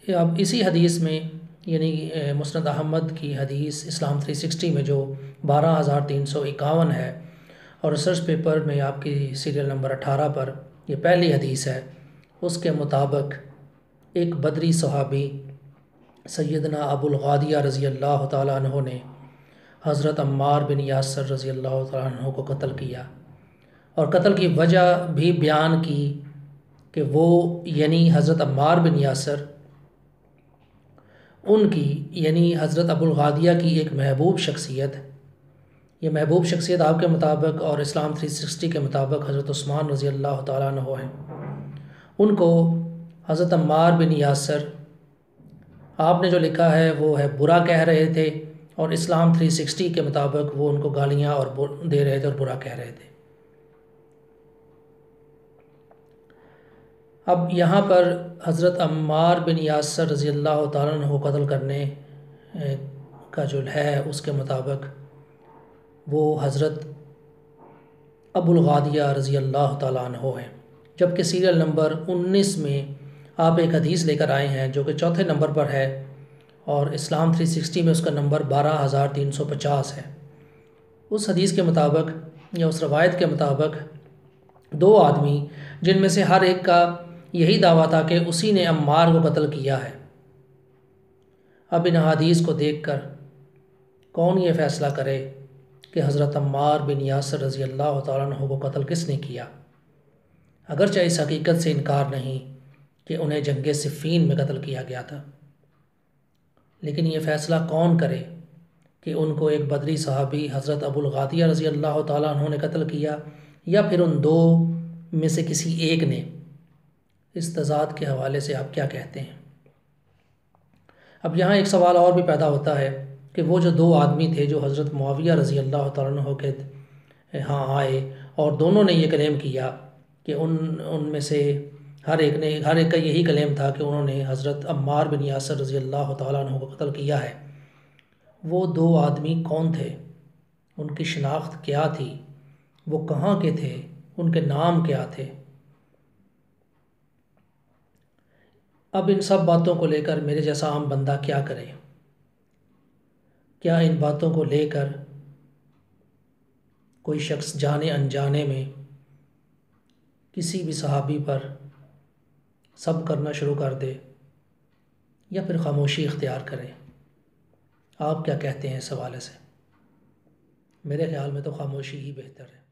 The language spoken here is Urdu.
اب اسی حدیث میں یعنی مسند احمد کی حدیث اسلام 360 میں جو 12,351 ہے، اور ریسرچ پیپر میں آپ کی سیریل نمبر 18 پر یہ پہلی حدیث ہے، اس کے مطابق ایک بدری صحابی سیدنا ابو الغادیہ رضی اللہ تعالیٰ عنہ نے حضرت عمار بن یاسر رضی اللہ تعالیٰ عنہ کو قتل کیا، اور قتل کی وجہ بھی بیان کی کہ وہ یعنی حضرت عمار بن یاسر ان کی یعنی حضرت ابو الغادیہ کی ایک محبوب شخصیت، یہ محبوب شخصیت آپ کے مطابق اور اسلام 360 کے مطابق حضرت عثمان رضی اللہ تعالیٰ عنہ ہیں، ان کو حضرت عمار بن یاسر آپ نے جو لکھا ہے وہ ہے برا کہہ رہے تھے، اور اسلام 360 کے مطابق وہ ان کو گالیاں اور دے رہے تھے اور برا کہہ رہے تھے۔ اب یہاں پر حضرت عمار بن یاسر رضی اللہ تعالیٰ عنہ کو قتل کرنے کا جو ہے اس کے مطابق وہ حضرت ابو الغادیہ رضی اللہ تعالیٰ عنہ ہیں، جبکہ سیریل نمبر 19 میں آپ ایک حدیث لے کر آئے ہیں جو کہ چوتھے نمبر پر ہے، اور اسلام 360 میں اس کا نمبر 12,350 ہے۔ اس حدیث کے مطابق یا اس روایت کے مطابق دو آدمی جن میں سے ہر ایک کا یہی دعویٰ تھا کہ اسی نے عمار کو قتل کیا ہے، اب ان حدیث کو دیکھ کر کون یہ فیصلہ کرے کہ حضرت عمار بن یاسر رضی اللہ تعالیٰ عنہ کو قتل کس نے کیا، اگرچہ اس حقیقت سے انکار نہیں کہ انہیں جنگ صفین میں قتل کیا گیا تھا، لیکن یہ فیصلہ کون کرے کہ ان کو ایک بدری صحابی حضرت ابو الغادیہ رضی اللہ تعالیٰ عنہ نے قتل کیا یا پھر ان دو میں سے کسی ایک نے۔ اس تضاد کے حوالے سے آپ کیا کہتے ہیں؟ اب یہاں ایک سوال اور بھی پیدا ہوتا ہے کہ وہ جو دو آدمی تھے جو حضرت معاویہ رضی اللہ تعالیٰ عنہ کے ہاں آئے اور دونوں نے یہ کلیم کیا کہ ان میں سے ہر ایک کا یہی کلیم تھا کہ انہوں نے حضرت عمار بن یاسر رضی اللہ تعالیٰ عنہ کو قتل کیا ہے، وہ دو آدمی کون تھے؟ ان کی شناخت کیا تھی؟ وہ کہاں کے تھے؟ ان کے نام کیا تھے؟ اب ان سب باتوں کو لے کر میرے جیسا عام بندہ کیا کرے؟ کیا ان باتوں کو لے کر کوئی شخص جانے انجانے میں کسی بھی صحابی پر سب کرنا شروع کر دے یا پھر خاموشی اختیار کرے؟ آپ کیا کہتے ہیں اس حوالے سے؟ میرے خیال میں تو خاموشی ہی بہتر ہے۔